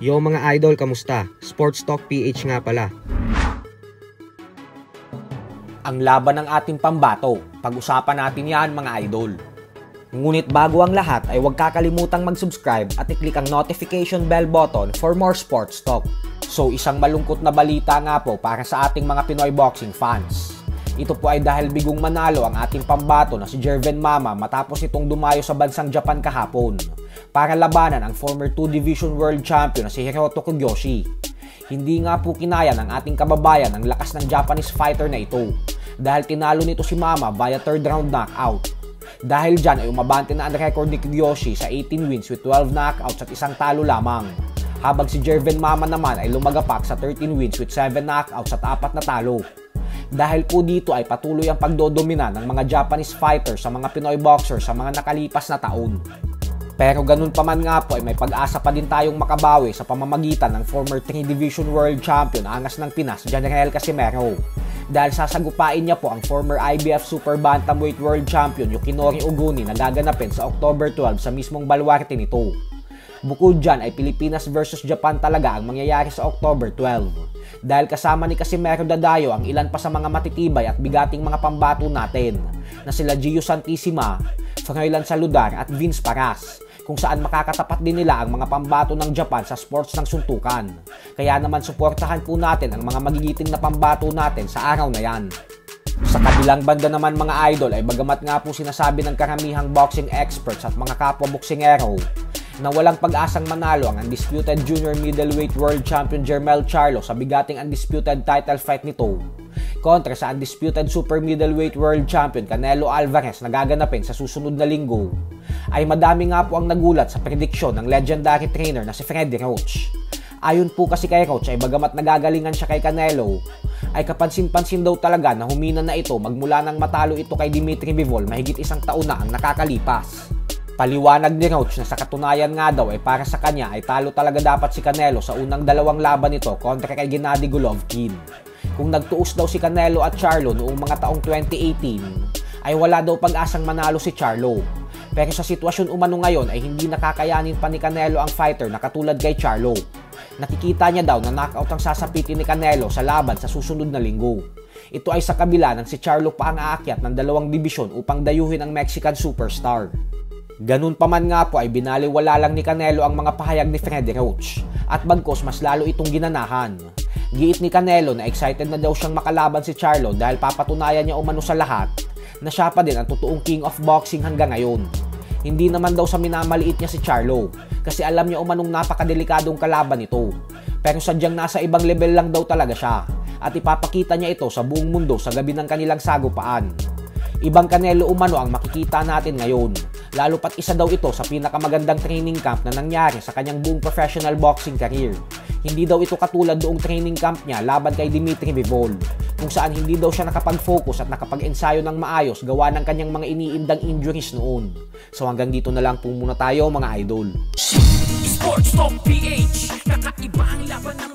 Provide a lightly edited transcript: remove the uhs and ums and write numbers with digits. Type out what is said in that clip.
Yo mga idol, kamusta? Sports Talk PH nga pala. Ang laban ng ating pambato, pag-usapan natin yan mga idol. Ngunit bago ang lahat ay huwag kakalimutang mag-subscribe at i-click ang notification bell button for more sports talk. So isang malungkot na balita nga po para sa ating mga Pinoy boxing fans. Ito po ay dahil bigong manalo ang ating pambato na si Jerven Mama matapos itong dumayo sa bansang Japan kahapon para labanan ang former 2 Division World Champion na si Hiroto Kogyoshi. Hindi nga po kinaya ng ating kababayan ang lakas ng Japanese fighter na ito dahil tinalo nito si Mama via 3rd round knockout. Dahil dyan ay umabante na ang record ni Kogyoshi sa 18 wins with 12 knockouts at isang talo lamang. Habang si Jerven Mama naman ay lumagapak sa 13 wins with 7 knockouts at 4 na talo. Dahil po dito ay patuloy ang pagdodomina ng mga Japanese fighters sa mga Pinoy boxers sa mga nakalipas na taon. Pero ganun pa man nga po ay may pag-asa pa din tayong makabawi sa pamamagitan ng former 3 Division World Champion Angas ng Pinas, Janrael Casimero. Dahil sasagupain niya po ang former IBF Super Bantamweight World Champion Yukinori Oguni na gaganapin sa October 12 sa mismong baluarte nito. Bukod dyan ay Pilipinas versus Japan talaga ang mangyayari sa October 12. Dahil kasama ni Casimero Dadayo ang ilan pa sa mga matitibay at bigating mga pambato natin na sila Gio Santissima, Froilan Saludar at Vince Paras, kung saan makakatapat din nila ang mga pambato ng Japan sa sports ng suntukan. Kaya naman suportahan po natin ang mga magigiting na pambato natin sa araw na yan. Sa kabilang banda naman mga idol ay bagamat nga po sinasabi ng karamihang boxing experts at mga kapwa boksingero na walang pag-asang manalo ang undisputed junior middleweight world champion Jermel Charlo sa bigating undisputed title fight nito kontra sa undisputed super middleweight world champion Canelo Alvarez na gaganapin sa susunod na linggo, ay madami nga po ang nagulat sa prediksyon ng legendary trainer na si Freddie Roach. Ayon po kasi kay Roach ay bagamat nagagalingan siya kay Canelo, ay kapansin-pansin daw talaga na humina na ito magmula nang matalo ito kay Dimitri Bivol mahigit isang taon na ang nakakalipas. Paliwanag ni Roach na sa katunayan nga daw ay para sa kanya ay talo talaga dapat si Canelo sa unang dalawang laban nito kontra kay Gennady Golovkin. Kung nagtuos daw si Canelo at Charlo noong mga taong 2018 ay wala daw pag-asang manalo si Charlo. Pero sa sitwasyon umano ngayon ay hindi nakakayanin pa ni Canelo ang fighter na katulad kay Charlo. Nakikita niya daw na knockout ang sasapitin ni Canelo sa laban sa susunod na linggo. Ito ay sa kabila ng si Charlo pa ang aakyat ng dalawang dibisyon upang dayuhin ang Mexican superstar. Ganun pa man nga po ay binaliwala lang ni Canelo ang mga pahayag ni Freddie Roach at bagkos mas lalo itong ginanahan. Giit ni Canelo na excited na daw siyang makalaban si Charlo dahil papatunayan niya umano sa lahat na siya pa din ang totoong king of boxing hanggang ngayon. Hindi naman daw sa minamaliit niya si Charlo kasi alam niya umanong napakadelikadong kalaban nito. Pero sadyang nasa ibang level lang daw talaga siya at ipapakita niya ito sa buong mundo sa gabi ng kanilang sagupaan. Ibang Canelo umano ang makikita natin ngayon, lalo pat isa daw ito sa pinakamagandang training camp na nangyari sa kanyang buong professional boxing career. Hindi daw ito katulad doong training camp niya laban kay Dimitri Bivol, kung saan hindi daw siya nakapag-focus at nakapag-ensayo ng maayos gawa ng kanyang mga iniindang injuries noon. So hanggang dito na lang po muna tayo mga idol. Sports Talk PH, kakaiba ang laban ng